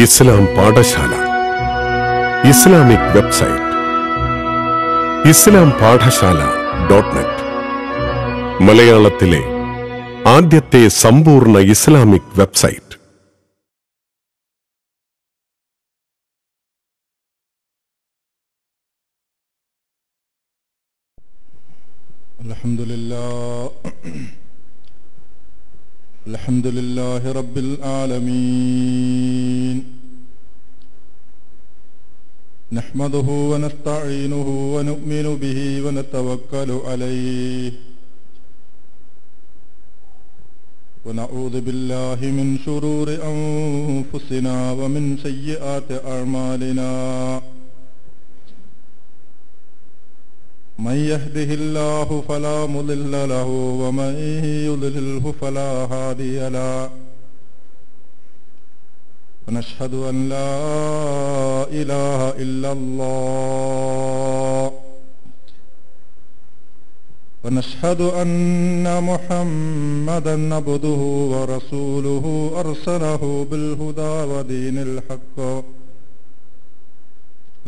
ഇസ്ലാം പാഠശാല Islamic website islampathashala.net മലയാളത്തിലെ ആദ്യത്തെ സമ്പൂർണ്ണ ഇസ്ലാമിക് വെബ്സൈറ്റ്. അൽഹംദുലില്ലാഹി റബ്ബിൽ ആലമീൻ നഹ്മദുഹു വനസ്തഈനുഹു വനുഅ്മിനു ബിഹി വനതവക്കലു അലൈഹി വനഊദു ബില്ലാഹി മിൻ ശുറൂരി അൻഫുസിനാ വമിൻ സയ്യിആതി അഅ്മാലിനാ من يهده الله فلا مضل له ومن يضلله فلا هادي له ونشهد أن لا إله إلا الله ونشهد أن محمدا عبده ورسوله أرسله بالهدى ودين الحق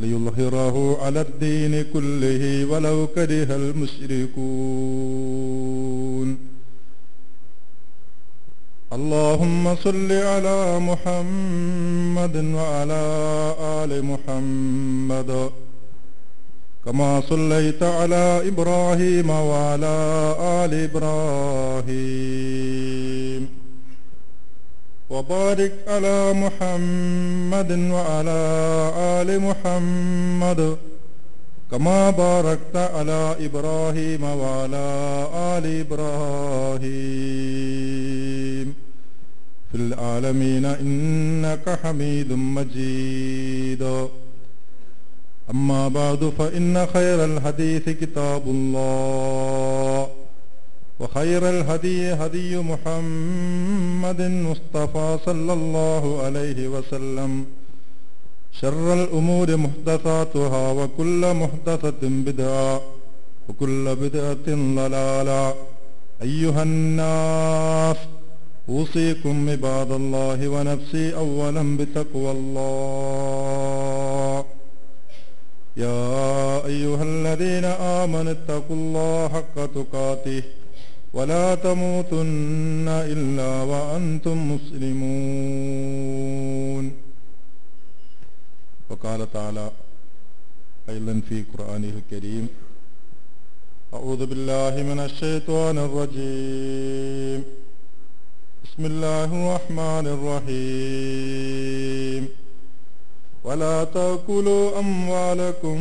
ليظهره على الدين كله ولو كره المشركون اللهم صل على محمد وعلى آل محمد كما صليت على إبراهيم وعلى آل إبراهيم وبارك على محمد وعلى آل محمد كما باركت على إبراهيم وعلى آل إبراهيم في العالمين إنك حميد مجيد أما بعد فإن خير الحديث كتاب الله وخير الهدي هدي محمد مصطفى صلى الله عليه وسلم شر الأمور محدثاتها وكل محدثة بدعة وكل بدعة ضلالة أيها الناس أوصيكم عباد الله ونفسي أولا بتقوى الله يا أيها الذين آمنوا اتقوا الله حق تقاته ولا تموتن إلا وأنتم مسلمون وقال تعالى أيضا في قرآنه الكريم أعوذ بالله من الشيطان الرجيم بسم الله الرحمن الرحيم ولا تأكلوا أموالكم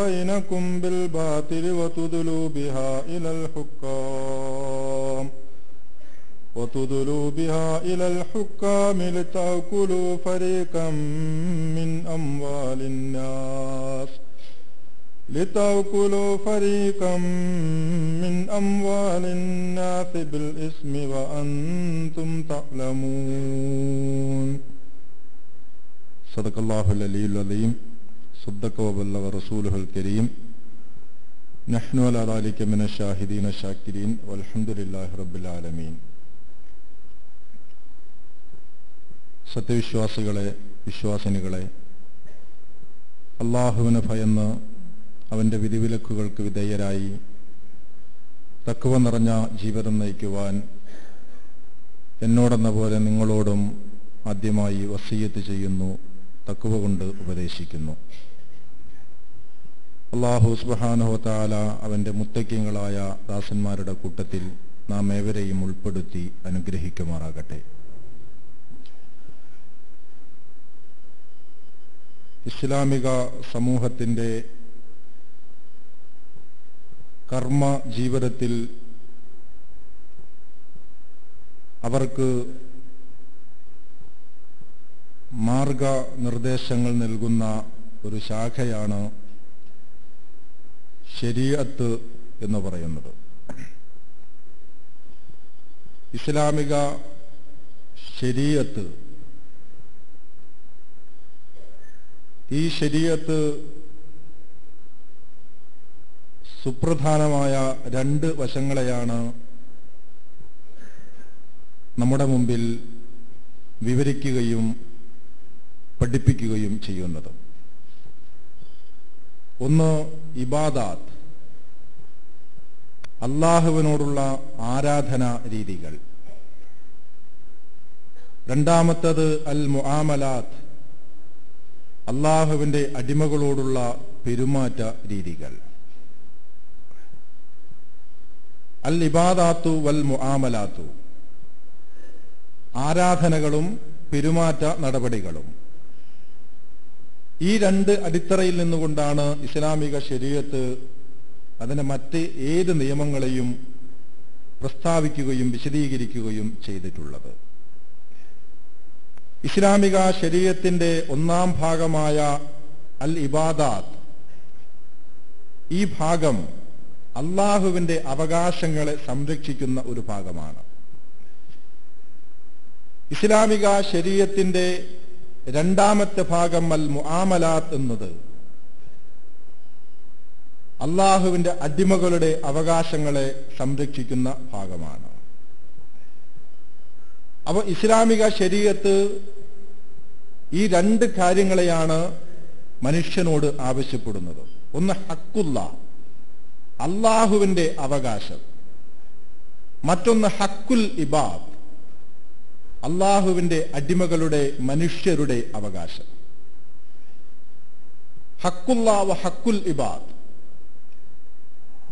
بينكم بالباطل وتدلوا بها إلى الحكام لتأكلوا فريقا من أموال الناس بالإثم وأنتم تعلمون صدق الله العلي العظيم صدق وبلغ رسوله الكريم نحن على ذلك من الشاهدين الشاكرين والحمد لله رب العالمين. സത്യവിശ്വാസികളെ, വിശ്വാസിനികളെ, അല്ലാഹുവിനെ ഭയന്ന് അവൻ്റെ വിധിവിലക്കുകൾക്ക് വിധേയരായി തഖ്വ നിറഞ്ഞ ജീവിതം നയിക്കുവാൻ എന്നോടെന്ന പോലെ നിങ്ങളോടും ആദ്യമായി വസിയ്യത്ത് ചെയ്യുന്നു, തഖ്വ കൊണ്ട് ഉപദേശിക്കുന്നു. അല്ലാഹു സുബ്ഹാനഹു വ തആല അവൻ്റെ മുത്തഖീങ്ങളായ ദാസന്മാരുടെ കൂട്ടത്തിൽ നാം ഏവരെയും ഉൾപ്പെടുത്തി അനുഗ്രഹിക്കുമാറാകട്ടെ. ഇസ്ലാമിക സമൂഹത്തിൻ്റെ കർമ്മ ജീവിതത്തിൽ അവർക്ക് മാർഗനിർദ്ദേശങ്ങൾ നൽകുന്ന ഒരു ശാഖയാണ് ശരീഅത്ത് എന്ന് പറയുന്നത്. ഇസ്ലാമിക ശരീഅത്ത്, ഈ ശരീഅത്ത് സുപ്രധാനമായ രണ്ട് വശങ്ങളെയാണ് നമ്മുടെ മുമ്പിൽ വിവരിക്കുകയും പഠിപ്പിക്കുകയും ചെയ്യുന്നത്. ഒന്ന് ഇബാദാത്ത്, അള്ളാഹുവിനോടുള്ള ആരാധനാ രീതികൾ. രണ്ടാമത്തത് അൽ മുആമലാത്ത്, അള്ളാഹുവിന്റെ അടിമകളോടുള്ള പെരുമാറ്റ രീതികൾ. അൽ ഇബാദാത്തു വൽ മുആമലാത്തു, ആരാധനകളും പെരുമാറ്റ നടപടികളും. ഈ രണ്ട് അടിത്തറയിൽ നിന്നുകൊണ്ടാണ് ഇസ്ലാമിക ശരീഅത്ത് അതിന് മറ്റ് ഏത് നിയമങ്ങളെയും പ്രസ്താവിക്കുകയും വിശദീകരിക്കുകയും ചെയ്തിട്ടുള്ളത്. ഇസ്ലാമിക ശരീഅത്തിന്റെ ഒന്നാം ഭാഗമായ അൽ ഇബാദാത്ത്, ഈ ഭാഗം അള്ളാഹുവിന്റെ അവകാശങ്ങളെ സംരക്ഷിക്കുന്ന ഒരു ഭാഗമാണ്. ഇസ്ലാമിക ശരീഅത്തിന്റെ രണ്ടാമത്തെ ഭാഗം അൽ മുആമലാത്ത് എന്നത് അള്ളാഹുവിന്റെ അടിമകളുടെ അവകാശങ്ങളെ സംരക്ഷിക്കുന്ന ഭാഗമാണ്. അപ്പോൾ ഇസ്ലാമിക ശരീഅത്ത് ഈ രണ്ട് കാര്യങ്ങളെയാണ് മനുഷ്യനോട് ആവശ്യപ്പെടുന്നത്. ഒന്ന് ഹക്കുള്ള, അള്ളാഹുവിന്റെ അവകാശം. മറ്റൊന്ന് ഹക്കുൽ ഇബാദ്, അള്ളാഹുവിന്റെ അടിമകളുടെ, മനുഷ്യരുടെ അവകാശം. ഹക്കുള്ള വ ഹക്കുൽ ഇബാദ്,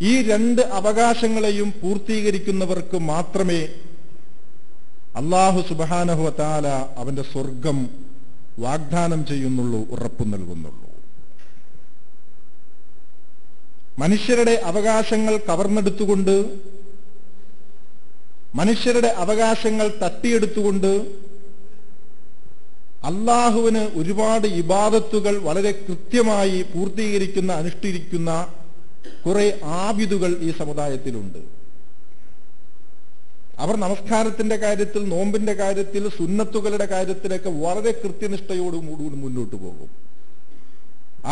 ഈ രണ്ട് അവകാശങ്ങളെയും പൂർത്തീകരിക്കുന്നവർക്ക് മാത്രമേ അല്ലാഹു സുബ്ഹാനഹു വ തആല അവന്റെ സ്വർഗം വാഗ്ദാനം ചെയ്യുന്നുള്ളൂ, ഉറപ്പു നൽകുന്നുള്ളൂ. മനുഷ്യരുടെ അവകാശങ്ങൾ കവർന്നെടുത്തുകൊണ്ട്, മനുഷ്യരുടെ അവകാശങ്ങൾ തട്ടിയെടുത്തുകൊണ്ട് അള്ളാഹുവിന് ഒരുപാട് ഇബാദത്തുകൾ വളരെ കൃത്യമായി പൂർത്തീകരിക്കുന്ന, അനുഷ്ഠിക്കുന്ന കുറെ ആബിദുകൾ ഈ സമുദായത്തിലുണ്ട്. അവർ നമസ്കാരത്തിന്റെ കാര്യത്തിൽ, നോമ്പിന്റെ കാര്യത്തിൽ, സുന്നത്തുകളുടെ കാര്യത്തിലൊക്കെ വളരെ കൃത്യനിഷ്ഠയോടുകൂടി മുന്നോട്ട് പോകും.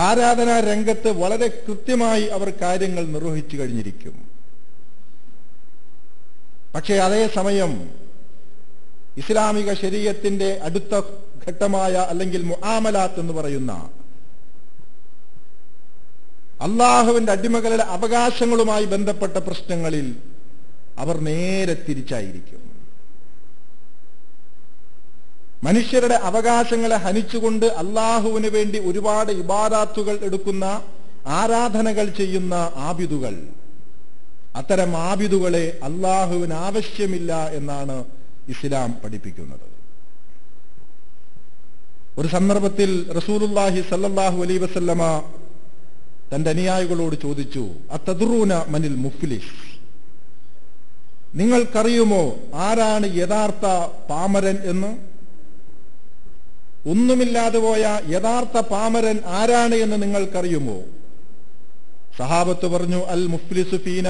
ആരാധനാ രംഗത്ത് വളരെ കൃത്യമായി അവർ കാര്യങ്ങൾ നിർവഹിച്ചു കഴിഞ്ഞിരിക്കും. പക്ഷേ അതേസമയം ഇസ്ലാമിക ശരീഅത്തിന്റെ അടുത്ത ഘട്ടമായ അല്ലെങ്കിൽ മുആമലാത്ത് എന്ന് പറയുന്ന അള്ളാഹുവിന്റെ അടിമകളുടെ അവകാശങ്ങളുമായി ബന്ധപ്പെട്ട പ്രശ്നങ്ങളിൽ അവർ നേരെ തിരിച്ചായിരിക്കും. മനുഷ്യരുടെ അവകാശങ്ങളെ ഹനിച്ചുകൊണ്ട് അള്ളാഹുവിന് വേണ്ടി ഒരുപാട് ഇബാദാത്തുകൾ എടുക്കുന്ന, ആരാധനകൾ ചെയ്യുന്ന ആബിദുകൾ, അത്തരം ആബിദുകളെ അള്ളാഹുവിന് ആവശ്യമില്ല എന്നാണ് ഇസ്ലാം പഠിപ്പിക്കുന്നത്. ഒരു സന്ദർഭത്തിൽ റസൂലുള്ളാഹി സ്വല്ലല്ലാഹു അലൈഹി വസല്ലമ തന്റെ അനുയായികളോട് ചോദിച്ചു, അത്തദ്റൂന മനിൽ മുഫ്ലിസ്, നിങ്ങൾക്കറിയുമോ ആരാണ് യഥാർത്ഥ പാമരൻ എന്ന്? ഒന്നുമില്ലാതെ പോയ യഥാർത്ഥ പാമരൻ ആരാണ് എന്ന് നിങ്ങൾക്കറിയുമോ? സഹാബത്ത് പറഞ്ഞു, അൽ മുഫ്ലിസു ഫീന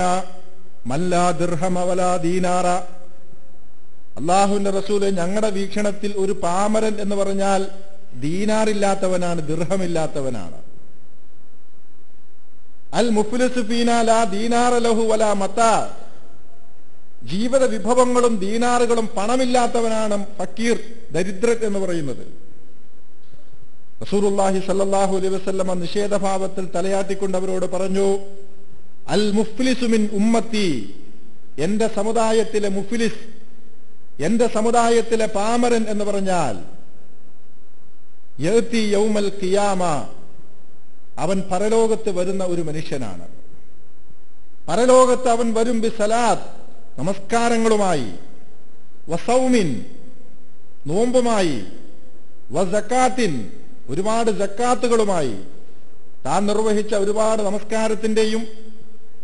മല്ലാ ദിർഹമ വലാ ദീനാറ. അല്ലാഹുവിന്റെ റസൂല്, ഞങ്ങളുടെ വീക്ഷണത്തിൽ ഒരു പാമരൻ എന്ന് പറഞ്ഞാൽ ദീനാറില്ലാത്തവനാണ്, ദിർഹമില്ലാത്തവനാണ്. അൽ മുഫ്ലിസു ഫീന ലാ ദീനാറ ലഹു വലാ മതാ, ജീവിത വിഭവങ്ങളും ദീനാറുകളും പണമില്ലാത്തവനാണ് ഫക്കീർ, ദരിദ്രൻ എന്ന് പറയുന്നത്. റസൂലുള്ളാഹി സ്വല്ലല്ലാഹു അലൈഹി വസല്ലമ നിഷേധഭാവത്തിൽ തലയാട്ടിക്കൊണ്ട് അവരോട് പറഞ്ഞു, അൽ മുഫ്ലിസു മിൻ ഉമ്മത്തി, എന്റെ സമുദായത്തിലെ മുഫ്ലിസ്, എന്റെ സമുദായത്തിലെ പാമരൻ എന്ന് പറഞ്ഞാൽ യഅതി യൗമൽ ഖിയാമ, അവൻ പരലോകത്ത് വരുന്ന ഒരു മനുഷ്യനാണ്. പരലോകത്ത് അവൻ വരും ബിസലാത്ത്, നമസ്കാരങ്ങളുമായി, വസൗമിൻ, നോമ്പുമായി, വസക്കാത്തിൻ, ഒരുപാട് സക്കാത്തുകളുമായി. താൻ നിർവഹിച്ച ഒരുപാട് നമസ്കാരത്തിന്റെയും,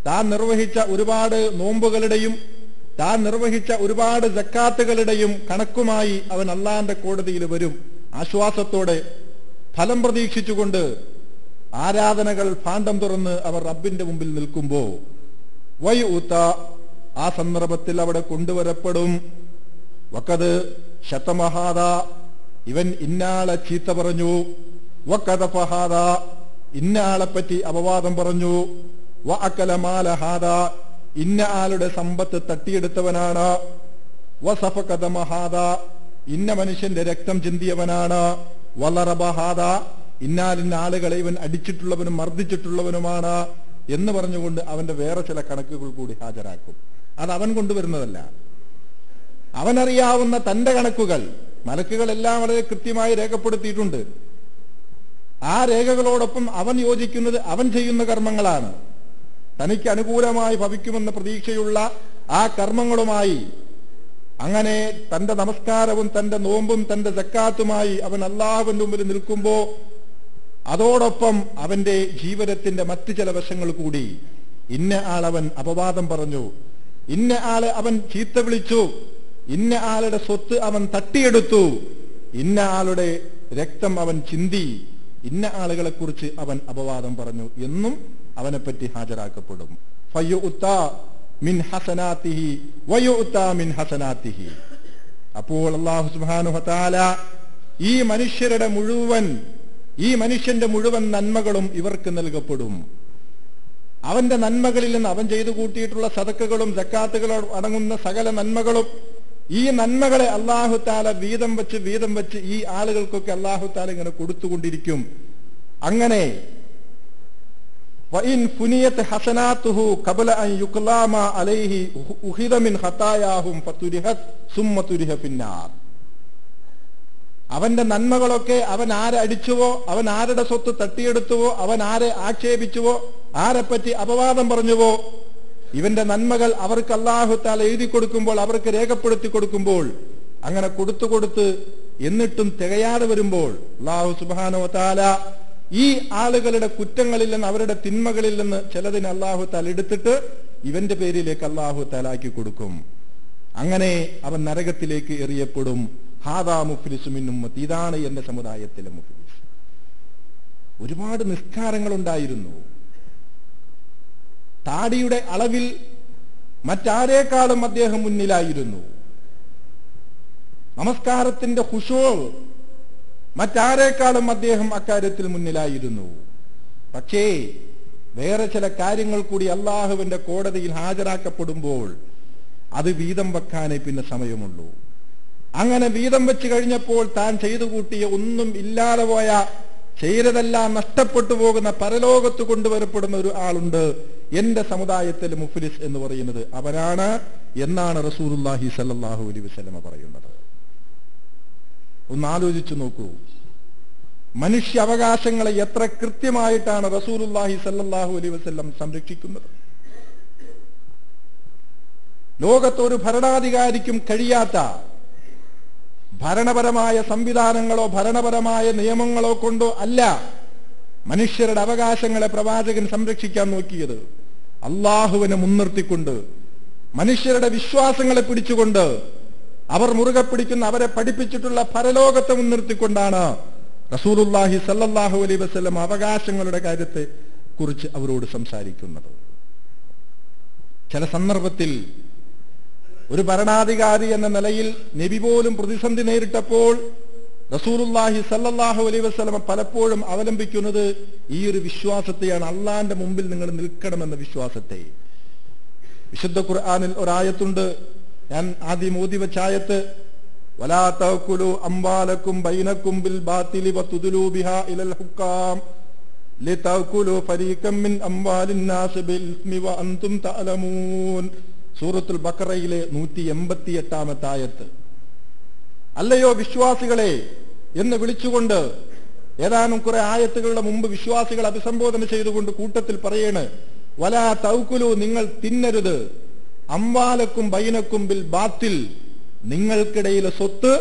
താൻ നിർവഹിച്ച ഒരുപാട് നോമ്പുകളുടെയും, താൻ നിർവഹിച്ച ഒരുപാട് സക്കാത്തുകളുടെയും കണക്കുമായി അവൻ അള്ളാന്റെ കോടതിയിൽ വരും. ആശ്വാസത്തോടെ, ഫലം പ്രതീക്ഷിച്ചുകൊണ്ട് ആരാധനകൾ ഭാണ്ഡം തുറന്ന് അവർ റബ്ബിന്റെ മുമ്പിൽ നിൽക്കുമ്പോ വയുത, ആ സന്ദർഭത്തിൽ അവിടെ കൊണ്ടുവരപ്പെടും. വഖദ് ശതമഹാദ, ഇവൻ ഇന്നാളെ ചീത്ത പറഞ്ഞു. വഖദഫഹാദ, ഇന്ന ആളെപ്പറ്റി അപവാദം പറഞ്ഞു. വഅകല മാലഹാദ, ഇന്ന ആളുടെ സമ്പത്ത് തട്ടിയെടുത്തവനാണ്. വസഫഖദ മഹാദ, ഇന്ന മനുഷ്യന്റെ രക്തം ചിന്തിയവനാണ്. വലറബഹാദ, ഇന്നാലിന്ന ആളുകളെ ഇവൻ അടിച്ചിട്ടുള്ളവനും മർദ്ദിച്ചിട്ടുള്ളവനുമാണ് എന്ന് പറഞ്ഞുകൊണ്ട് അവന്റെ വേറെ ചില കണക്കുകൾ കൂടി ഹാജരാക്കും. അത് അവൻ കൊണ്ടുവരുന്നതല്ല, അവനറിയാവുന്ന തന്റെ കണക്കുകൾ മലക്കുകളെല്ലാം വളരെ കൃത്യമായി രേഖപ്പെടുത്തിയിട്ടുണ്ട്. ആ രേഖകളോടൊപ്പം അവൻ യോജിക്കുന്നത് അവൻ ചെയ്യുന്ന കർമ്മങ്ങളാണ്. തനിക്ക് അനുകൂലമായി ഭവിക്കുമെന്ന പ്രതീക്ഷയുള്ള ആ കർമ്മങ്ങളുമായി അങ്ങനെ തന്റെ നമസ്കാരവും തന്റെ നോമ്പും തന്റെ സക്കാത്തുമായി അവൻ അല്ലാഹുവിന്റെ മുമ്പിൽ നിൽക്കുമ്പോ അതോടൊപ്പം അവന്റെ ജീവിതത്തിന്റെ മറ്റു ചില വശങ്ങൾ കൂടി, ഇന്ന ആളവൻ അപവാദം പറഞ്ഞു, ഇന്ന ആള് അവൻ ചീത്ത വിളിച്ചു, ഇന്ന ആളുടെ സ്വത്ത് അവൻ തട്ടിയെടുത്തു, ഇന്ന ആളുടെ രക്തം അവൻ ചിന്തി, ഇന്ന ആളുകളെ കുറിച്ച് അവൻ അപവാദം പറഞ്ഞു എന്നും അവനെപ്പറ്റി ഹാജരാക്കപ്പെടും. ഫയുഉതാ മിൻ ഹസനാതിഹി വയുഉതാ മിൻ ഹസനാതിഹി. അപ്പോൾ അല്ലാഹു സുബ്ഹാനഹു വ തആല ഈ മനുഷ്യന്റെ മുഴുവൻ നന്മകളും ഇവർക്ക് നൽകപ്പെടും. അവന്റെ നന്മകളിൽ നിന്ന് അവൻ ചെയ്തു കൂട്ടിയിട്ടുള്ള സദക്കകളും സക്കാത്തുകളും അടങ്ങുന്ന സകല നന്മകളും, ഈ നന്മകളെ അല്ലാഹു തആല വീതം വെച്ച് ഈ ആളുകൾക്കൊക്കെ അല്ലാഹു തആല ഇങ്ങനെ കൊടുത്തുകൊണ്ടിരിക്കും. അങ്ങനെ വഇൻ ഫുനിയത് ഹസനാതുഹു ഖബല അൻ യുഖ്ലാമ അലൈഹി ഉഖിദ മിൻ ഖതായാഹും ഫതുരിഹത് സുമ്മ തുരിഹ ഫിന്നാർ. അവന്റെ നന്മകളൊക്കെ അവൻ ആരെ അടിച്ചുവോ, അവൻ ആരുടെ സ്വത്ത് തട്ടിയെടുത്തുവോ, അവൻ ആരെ ആക്ഷേപിച്ചുവോ, ആരെപ്പറ്റി അപവാദം പറഞ്ഞുവോ, ഇവന്റെ നന്മകൾ അവർക്ക് അല്ലാഹു തആല എഴുതി കൊടുക്കുമ്പോൾ, അവർക്ക് രേഖപ്പെടുത്തി കൊടുക്കുമ്പോൾ, അങ്ങനെ കൊടുത്ത് എന്നിട്ടും തികയാതെ വരുമ്പോൾ അല്ലാഹു സുബ്ഹാനഹു വ തആല ഈ ആളുകളുടെ കുറ്റങ്ങളിൽ നിന്ന് അവരുടെ തിന്മകളിൽ നിന്ന് ചിലതിന് അല്ലാഹു തആല എടുത്തിട്ട് ഇവന്റെ പേരിലേക്ക് അല്ലാഹു തആല ആക്കി കൊടുക്കും. അങ്ങനെ അവൻ നരകത്തിലേക്ക് എറിയപ്പെടും. ഹാദാ മുഫ്ലിസു മിൻ ഉമ്മത്തി, ഇതാണ് എന്റെ സമുദായത്തിലെ മുഫ്ലിസ്. ഒരുപാട് നിസ്കാരങ്ങൾ ഉണ്ടായിരുന്നു. താടിയുടെ അളവിൽ മറ്റാരേക്കാളും അദ്ദേഹം മുന്നിലായിരുന്നു. നമസ്കാരത്തിന്റെ ഖുശൂ മറ്റാരേക്കാളും അദ്ദേഹം അക്കാര്യത്തിൽ മുന്നിലായിരുന്നു. പക്ഷേ വേറെ ചില കാര്യങ്ങൾ കൂടി അല്ലാഹുവിന്റെ കോടതിയിൽ ഹാജരാക്കപ്പെടുമ്പോൾ അത് വീതം വെക്കാനേ പിന്നെ സമയമുള്ളൂ. അങ്ങനെ വീതം വെച്ച് കഴിഞ്ഞപ്പോൾ താൻ ചെയ്തു കൂട്ടിയ ഒന്നും ഇല്ലാതെ പോയ, ചെയ്തതെല്ലാം നഷ്ടപ്പെട്ടു പോകുന്ന, പരലോകത്ത് കൊണ്ടുവരപ്പെടുന്ന ഒരു ആളുണ്ട് എന്റെ സമുദായത്തിൽ മുഫ്ലിസ് എന്ന് പറയുന്നത് അവനാണ് എന്നാണ് റസൂലുള്ളാഹി സ്വല്ലല്ലാഹു അലൈഹി വസല്ലമ പറയുന്നത്. ഒന്ന് ആലോചിച്ചു നോക്കൂ, മനുഷ്യ അവകാശങ്ങളെ എത്ര കൃത്യമായിട്ടാണ് റസൂലുള്ളാഹി സ്വല്ലല്ലാഹു അലൈഹി വസല്ലം സംരക്ഷിക്കുന്നത്. ലോകത്തൊരു ഭരണാധികാരിക്കും കഴിയാത്ത ഭരണപരമായ സംവിധാനങ്ങളോ ഭരണപരമായ നിയമങ്ങളോ കൊണ്ടോ അല്ല മനുഷ്യരുടെ അവകാശങ്ങളെ പ്രവാചകൻ സംരക്ഷിക്കാൻ നോക്കിയത്. അള്ളാഹുവിനെ മുൻനിർത്തിക്കൊണ്ട്, മനുഷ്യരുടെ വിശ്വാസങ്ങളെ പിടിച്ചുകൊണ്ട്, അവർ മുറുകെ പിടിക്കുന്ന, അവരെ പഠിപ്പിച്ചിട്ടുള്ള പരലോകത്തെ മുൻനിർത്തിക്കൊണ്ടാണ് റസൂലുള്ളാഹി സ്വല്ലല്ലാഹു അലൈഹി വസല്ലം അവകാശങ്ങളുടെ കാര്യത്തെ കുറിച്ച് അവരോട് സംസാരിക്കുന്നത്. ചില സന്ദർഭത്തിൽ ഒരു ഭരണാധികാരി എന്ന നിലയിൽ നബി പോലും പ്രതിസന്ധി നേരിട്ടപ്പോൾ റസൂലുള്ളാഹി സ്വല്ലല്ലാഹു അലൈഹി വസല്ലം പലപ്പോഴും അവലംബിക്കുന്നത് ഈ ഒരു വിശ്വാസത്തെയാണ്, അള്ളാന്റെ മുമ്പിൽ നിങ്ങൾ നിൽക്കണമെന്ന വിശ്വാസത്തെ. വിശുദ്ധ ഖുർആനിൽ ഒരായത്തുണ്ട്, ഞാൻ ആദ്യം ഓതി വെച്ച ആയത്ത്, വലാ തഅകുലു അംവാലക്കും ബൈനക്കും ബിൽ ബാതിലി വതുദ്ലു ബിഹാ ഇലൽ ഹുക്കാം ലിതഅകുലു ഫരീഖം മിൻ അംവാലിൻ നാസ് ബിൽ ഇസ്മി വഅൻതും തഅലമൂൻ. സൂറത്തുൽ ബഖറയിലെ 188-ാമത്തെ ആയത്ത്. അല്ലയോ വിശ്വാസികളെ എന്ന് വിളിച്ചുകൊണ്ട് ഏതാനും കുറെ ആയത്തുകളുടെ മുമ്പ് വിശ്വാസികൾ അഭിസംബോധന ചെയ്തുകൊണ്ട് കൂട്ടത്തിൽ പറയാണ്, വലാ തഅകുലു, നിങ്ങൾ തിന്നരുത്, അംവാലക്കും ബൈനക്കും ബിൽ ബാത്തിൽ, നിങ്ങൾക്കിടയിലെ സ്വത്ത്,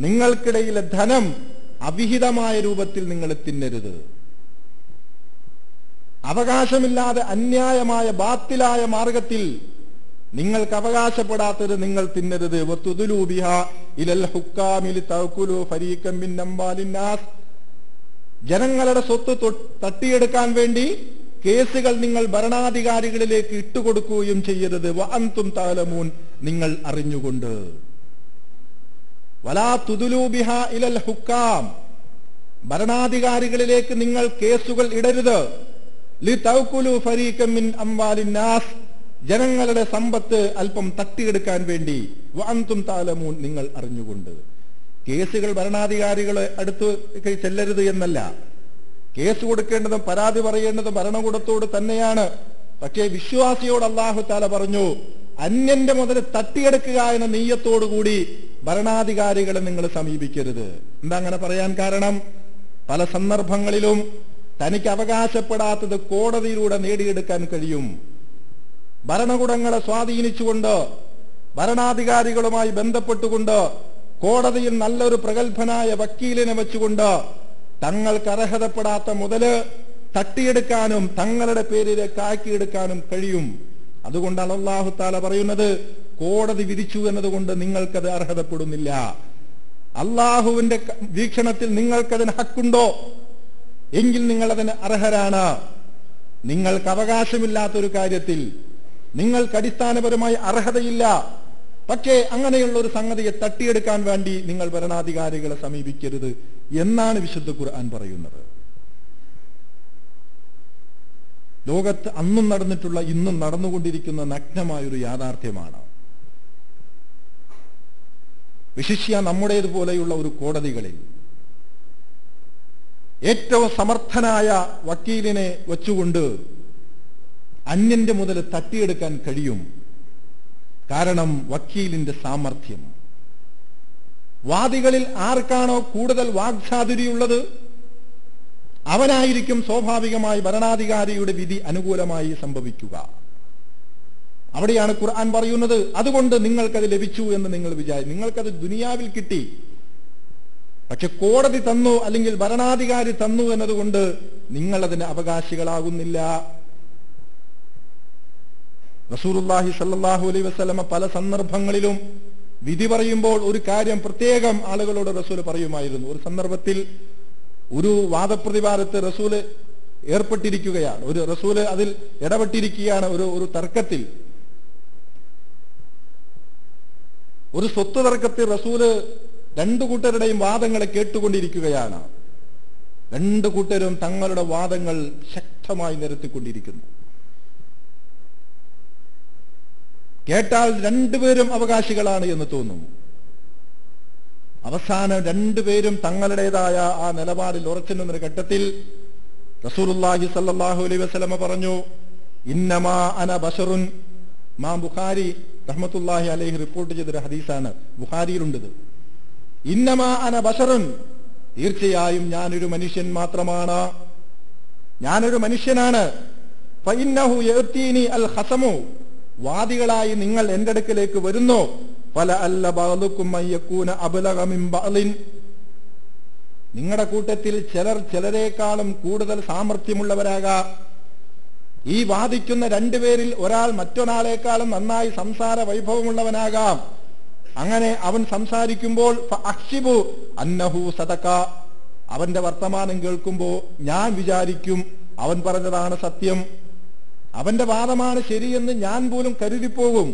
നിങ്ങൾക്കിടയിലെ ധനം അവിഹിതമായ രൂപത്തിൽ നിങ്ങൾ തിന്നരുത്. അവകാശമില്ലാതെ അന്യായമായ ബാത്തിലായ മാർഗത്തിൽ നിങ്ങൾക്ക് അവകാശപ്പെടാത്തത് നിങ്ങൾ തിന്നരുത്. വതുദ്ലു ബിഹാ ഇലൽ ഹുക്കാമി ലിതഅകുലു ഫരീഖം മിൻ അംവാലിൻ നാസ്, ജനങ്ങളുടെ സ്വത്ത് തട്ടിയെടുക്കാൻ വേണ്ടി കേസുകൾ നിങ്ങൾ ഭരണാധികാരികളിലേക്ക് ഇട്ടുകൊടുക്കുകയും ചെയ്യരുത്. വഅൻതും തഅലമൂൻ, നിങ്ങൾ അറിഞ്ഞുകൊണ്ട്. വലാ തുദ്ലു ബിഹാ ഇലൽ ഹുക്കാം, ഭരണാധികാരികളിലേക്ക് നിങ്ങൾ കേസുകൾ ഇടരുത്. ലിതഅകുലു ഫരീഖം മിൻ അംവാലിൻ നാസ്, ജനങ്ങളുടെ സമ്പത്ത് അല്പം തട്ടിയെടുക്കാൻ വേണ്ടി. വഅൻതും തഅലമൂൻ, നിങ്ങൾ അറിഞ്ഞുകൊണ്ട്. കേസുകൾ ഭരണാധികാരികളെ അടുത്ത് ചെല്ലരുത് എന്നല്ല. കേസ് കൊടുക്കേണ്ടതും പരാതി പറയേണ്ടതും ഭരണകൂടത്തോട് തന്നെയാണ്. പക്ഷേ വിശ്വാസിയോട് അല്ലാഹു തആല പറഞ്ഞു, അന്യന്റെ മുതൽ തട്ടിയെടുക്കുക എന്ന നെയ്യത്തോടുകൂടി ഭരണാധികാരികളെ നിങ്ങൾ സമീപിക്കരുത്. എന്താ അങ്ങനെ പറയാൻ കാരണം? പല സന്ദർഭങ്ങളിലും തനിക്ക് അവകാശപ്പെടാത്തത് കോടതിയിലൂടെ നേടിയെടുക്കാൻ കഴിയും. ഭരണകൂടങ്ങളെ സ്വാധീനിച്ചുകൊണ്ട്, ഭരണാധികാരികളുമായി ബന്ധപ്പെട്ടുകൊണ്ട്, കോടതിയിൽ നല്ലൊരു പ്രഗത്ഭനായ വക്കീലിനെ വെച്ചുകൊണ്ട് തങ്ങൾക്ക് അർഹതപ്പെടാത്ത മുതല് തട്ടിയെടുക്കാനും തങ്ങളുടെ പേരിലേക്ക് ആക്കിയെടുക്കാനും കഴിയും. അതുകൊണ്ടാണ് അല്ലാഹു തആല പറയുന്നത്, കോടതി വിധിച്ചു എന്നതുകൊണ്ട് നിങ്ങൾക്കത് അർഹതപ്പെടുന്നില്ല. അള്ളാഹുവിന്റെ വീക്ഷണത്തിൽ നിങ്ങൾക്കതിന് ഹക്കുണ്ടോ എങ്കിൽ നിങ്ങൾ അതിന് അർഹരാണ്. നിങ്ങൾക്ക് അവകാശമില്ലാത്തൊരു കാര്യത്തിൽ നിങ്ങൾക്ക് അടിസ്ഥാനപരമായി അർഹതയില്ല. പക്ഷേ അങ്ങനെയുള്ള ഒരു സംഗതിയെ തട്ടിയെടുക്കാൻ വേണ്ടി നിങ്ങൾ ഭരണാധികാരികളെ സമീപിക്കരുത് എന്നാണ് വിശുദ്ധ ഖുർആൻ പറയുന്നത്. ലോകത്ത് അന്നും നടന്നിട്ടുള്ള ഇന്നും നടന്നുകൊണ്ടിരിക്കുന്ന നഗ്നമായൊരു യാഥാർത്ഥ്യമാണ്. വിശിഷ്യ നമ്മുടേതുപോലെയുള്ള ഒരു കോടതികളിൽ ഏറ്റവും സമർത്ഥനായ വക്കീലിനെ വച്ചുകൊണ്ട് അന്യന്റെ മുതൽ തട്ടിയെടുക്കാൻ കഴിയും. കാരണം വക്കീലിന്റെ സാമർഥ്യം. വാദികളിൽ ആർക്കാണോ കൂടുതൽ വാക്ചാതുരിയുള്ളത് അവനായിരിക്കും സ്വാഭാവികമായി ഭരണാധികാരിയുടെ വിധി അനുകൂലമായി സംഭവിക്കുക. അവിടെയാണ് ഖുർആൻ പറയുന്നത്, അതുകൊണ്ട് നിങ്ങൾക്കത് ലഭിച്ചു എന്ന് നിങ്ങൾ നിങ്ങൾക്കത് ദുനിയാവിൽ കിട്ടി. പക്ഷെ കോടതി തന്നു അല്ലെങ്കിൽ ഭരണാധികാരി തന്നു എന്നതുകൊണ്ട് നിങ്ങൾ അതിന് അവകാശികളാകുന്നില്ല. റസൂലുള്ളാഹി സ്വല്ലല്ലാഹു അലൈഹി വസല്ലമ പല സന്ദർഭങ്ങളിലും വിധി പറയുമ്പോൾ ഒരു കാര്യം പ്രത്യേകം ആളുകളോട് റസൂൽ പറയുമായിരുന്നു. ഒരു സന്ദർഭത്തിൽ ഒരു വാദപ്രതിവാദത്തെ റസൂല് ഏർപ്പെട്ടിരിക്കുകയാണ്. റസൂല് അതിൽ ഇടപെട്ടിരിക്കുകയാണ്. ഒരു തർക്കത്തിൽ, ഒരു സ്വത്ത് തർക്കത്തിൽ റസൂല് രണ്ടു കൂട്ടരുടെയും വാദങ്ങളെ കേട്ടുകൊണ്ടിരിക്കുകയാണ്. രണ്ടു കൂട്ടരും തങ്ങളുടെ വാദങ്ങൾ ശക്തമായി നിരത്തിക്കൊണ്ടിരിക്കുന്നു. കേട്ടാൽ രണ്ടുപേരും അവകാശികളാണ് എന്ന് തോന്നും. അവസാനം രണ്ടുപേരും തങ്ങളുടേതായ ആ നിലപാടിൽ ഉറച്ചു നിന്നൊരു ഘട്ടത്തിൽ റസൂലുള്ളാഹി സ്വല്ലല്ലാഹു അലൈഹി വസല്ലമ പറഞ്ഞു, ഇന്നമാ അന ബശറുൻ. ഇമാം ബുഖാരി റഹ്മത്തുള്ളാഹി അലൈഹി റിപ്പോർട്ട് ചെയ്തൊരു ഹദീസാണ്, ബുഖാരിയിലുണ്ടത്. ഇന്നമാ അന ബശറുൻ, തീർച്ചയായും ഞാനൊരു മനുഷ്യൻ മാത്രമാണ്, ഞാനൊരു മനുഷ്യനാണ്. ഫഇന്നഹു യഅതീനി അൽ ഖസമു, വാദികളായി നിങ്ങൾ എന്റെ അടുക്കലേക്ക് വരുന്നു. ഫല അല്ല ബഅലുകും മയകൂന അബ്ലഗ മിൻ ബഅലിൻ, നിങ്ങളുടെ കൂട്ടത്തിൽ ചിലർ ചിലരേക്കാളും കൂടുതൽ സാമർഥ്യമുള്ളവരാകാം. ഈ വാദിക്കുന്ന രണ്ടുപേരിൽ ഒരാൾ മറ്റൊരാളെക്കാളും നന്നായി സംസാര വൈഭവമുള്ളവനാകാം. അങ്ങനെ അവൻ സംസാരിക്കുമ്പോൾ ഫഅഹ്സിബു അന്നഹു സദഖ, അവന്റെ വർത്തമാനം കേൾക്കുമ്പോ ഞാൻ വിചാരിക്കും അവൻ പറഞ്ഞതാണ് സത്യം, അവന്റെ വാദമാണ് ശരിയെന്ന് ഞാൻ പോലും കരുതിപ്പോകും.